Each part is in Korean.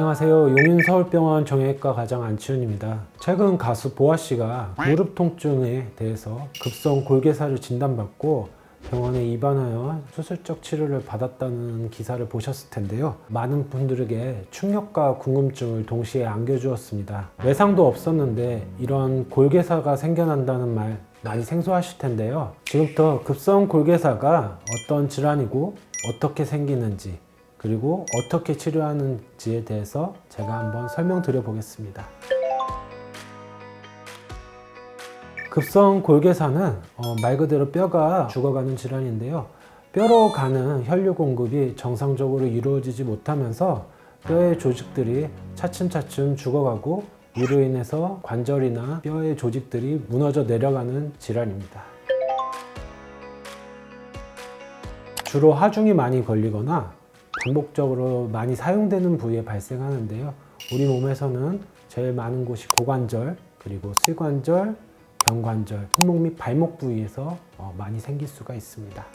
안녕하세요. 용인서울병원 정형외과 과장 안치훈입니다. 최근 가수 보아씨가 무릎 통증에 대해서 급성 골개사를 진단받고 병원에 입원하여 수술적 치료를 받았다는 기사를 보셨을 텐데요. 많은 분들에게 충격과 궁금증을 동시에 안겨주었습니다. 외상도 없었는데 이런 골개사가 생겨난다는 말 많이 생소하실 텐데요. 지금부터 급성 골개사가 어떤 질환이고 어떻게 생기는지, 그리고 어떻게 치료하는지에 대해서 제가 한번 설명드려 보겠습니다. 급성 골개사는 말 그대로 뼈가 죽어가는 질환인데요. 뼈로 가는 혈류 공급이 정상적으로 이루어지지 못하면서 뼈의 조직들이 차츰차츰 죽어가고 이로 인해서 관절이나 뼈의 조직들이 무너져 내려가는 질환입니다. 주로 하중이 많이 걸리거나 반복적으로 많이 사용되는 부위에 발생하는데요. 우리 몸에서는 제일 많은 곳이 고관절, 그리고 슬관절, 경관절, 손목 및 발목 부위에서 많이 생길 수가 있습니다.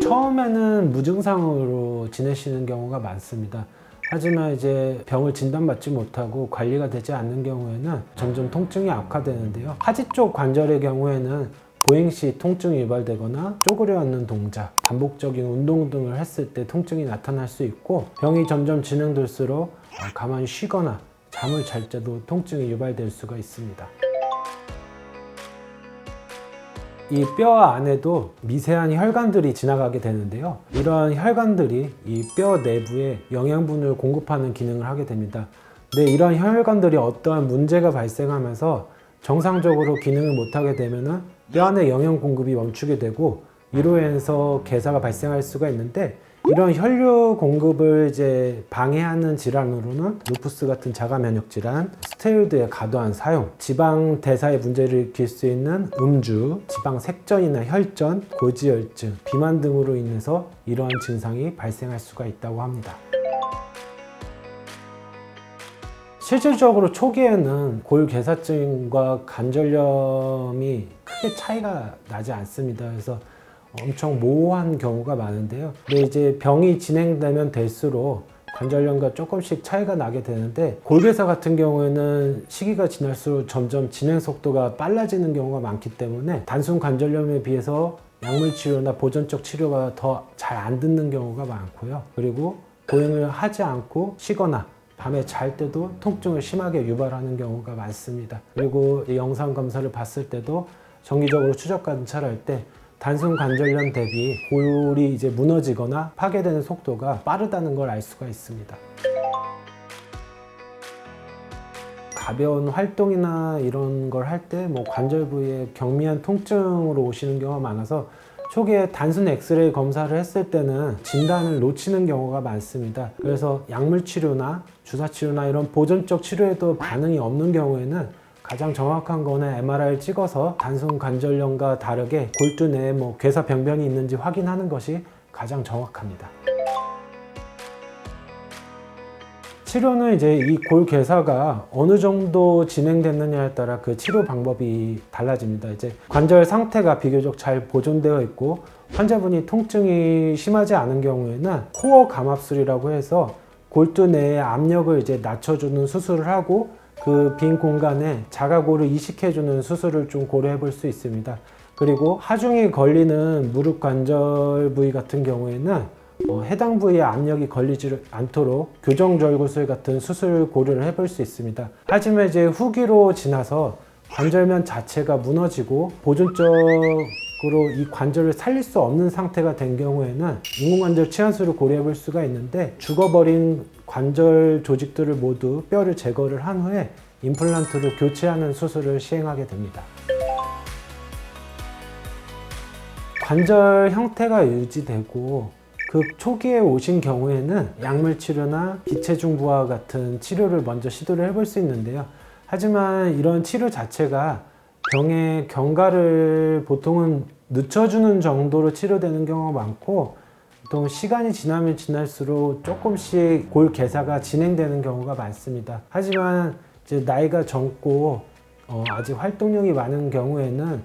처음에는 무증상으로 지내시는 경우가 많습니다. 하지만 이제 병을 진단받지 못하고 관리가 되지 않는 경우에는 점점 통증이 악화되는데요. 하지 쪽 관절의 경우에는 보행 시 통증이 유발되거나 쪼그려 앉는 동작, 반복적인 운동 등을 했을 때 통증이 나타날 수 있고, 병이 점점 진행될수록 가만히 쉬거나 잠을 잘 때도 통증이 유발될 수가 있습니다. 이 뼈 안에도 미세한 혈관들이 지나가게 되는데요. 이러한 혈관들이 이 뼈 내부에 영양분을 공급하는 기능을 하게 됩니다. 근데 이러한 혈관들이 어떠한 문제가 발생하면서 정상적으로 기능을 못하게 되면은 뼈 안에 영양 공급이 멈추게 되고, 이로 인해서 괴사가 발생할 수가 있는데, 이런 혈류 공급을 이제 방해하는 질환으로는 루푸스 같은 자가 면역 질환, 스테로이드의 과도한 사용, 지방 대사에 문제를 일으킬 수 있는 음주, 지방 색전이나 혈전, 고지혈증, 비만 등으로 인해서 이러한 증상이 발생할 수가 있다고 합니다. 실질적으로 초기에는 골괴사증과 관절염이 크게 차이가 나지 않습니다. 그래서 엄청 모호한 경우가 많은데요. 근데 이제 병이 진행되면 될수록 관절염과 조금씩 차이가 나게 되는데, 골괴사 같은 경우에는 시기가 지날수록 점점 진행 속도가 빨라지는 경우가 많기 때문에 단순 관절염에 비해서 약물 치료나 보존적 치료가 더 잘 안 듣는 경우가 많고요. 그리고 보행을 하지 않고 쉬거나 밤에 잘 때도 통증을 심하게 유발하는 경우가 많습니다. 그리고 영상 검사를 봤을 때도 정기적으로 추적 관찰할 때 단순 관절염 대비 골이 이제 무너지거나 파괴되는 속도가 빠르다는 걸 알 수가 있습니다. 가벼운 활동이나 이런 걸 할 때 관절 부위에 경미한 통증으로 오시는 경우가 많아서 초기에 단순 엑스레이 검사를 했을 때는 진단을 놓치는 경우가 많습니다. 그래서 약물 치료나 주사 치료나 이런 보존적 치료에도 반응이 없는 경우에는 가장 정확한 거는 MRI를 찍어서 단순 관절염과 다르게 골두 내에 괴사 병변이 있는지 확인하는 것이 가장 정확합니다. 치료는 이제 이 골괴사가 어느 정도 진행됐느냐에 따라 그 치료 방법이 달라집니다. 이제 관절 상태가 비교적 잘 보존되어 있고 환자분이 통증이 심하지 않은 경우에는 코어 감압술이라고 해서 골두 내의 압력을 이제 낮춰주는 수술을 하고, 그 빈 공간에 자가골을 이식해주는 수술을 좀 고려해 볼 수 있습니다. 그리고 하중이 걸리는 무릎 관절 부위 같은 경우에는 해당 부위에 압력이 걸리지 않도록 교정절구술 같은 수술 고려를 해볼 수 있습니다. 하지만 이제 후기로 지나서 관절면 자체가 무너지고 보존적으로 이 관절을 살릴 수 없는 상태가 된 경우에는 인공관절 치환술을 고려해 볼 수가 있는데, 죽어버린 관절 조직들을 모두 뼈를 제거를 한 후에 임플란트로 교체하는 수술을 시행하게 됩니다. 관절 형태가 유지되고 그 초기에 오신 경우에는 약물 치료나 기체중 부하 같은 치료를 먼저 시도를 해볼 수 있는데요. 하지만 이런 치료 자체가 병의 경과를 보통은 늦춰주는 정도로 치료되는 경우가 많고, 보통 시간이 지나면 지날수록 조금씩 골괴사가 진행되는 경우가 많습니다. 하지만 이제 나이가 젊고 아직 활동력이 많은 경우에는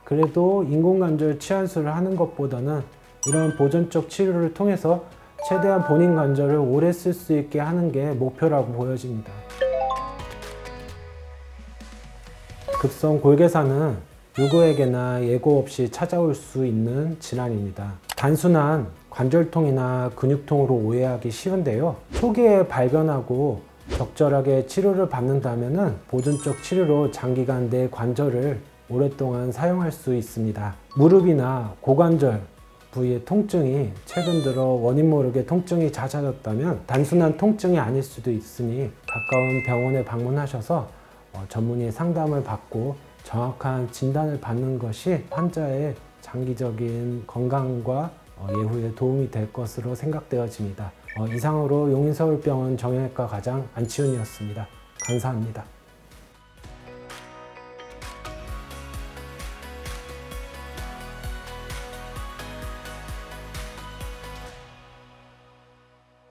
그래도 인공관절 치환술을 하는 것보다는 이런 보존적 치료를 통해서 최대한 본인 관절을 오래 쓸 수 있게 하는 게 목표라고 보여집니다. 급성 골개사는 누구에게나 예고 없이 찾아올 수 있는 질환입니다. 단순한 관절통이나 근육통으로 오해하기 쉬운데요. 초기에 발견하고 적절하게 치료를 받는다면 보존적 치료로 장기간 내 관절을 오랫동안 사용할 수 있습니다. 무릎이나 고관절 부위의 통증이 최근 들어 원인 모르게 통증이 잦아졌다면 단순한 통증이 아닐 수도 있으니 가까운 병원에 방문하셔서 전문의 상담을 받고 정확한 진단을 받는 것이 환자의 장기적인 건강과 예후에 도움이 될 것으로 생각되어집니다. 이상으로 용인서울병원 정형외과 과장 안치훈이었습니다. 감사합니다.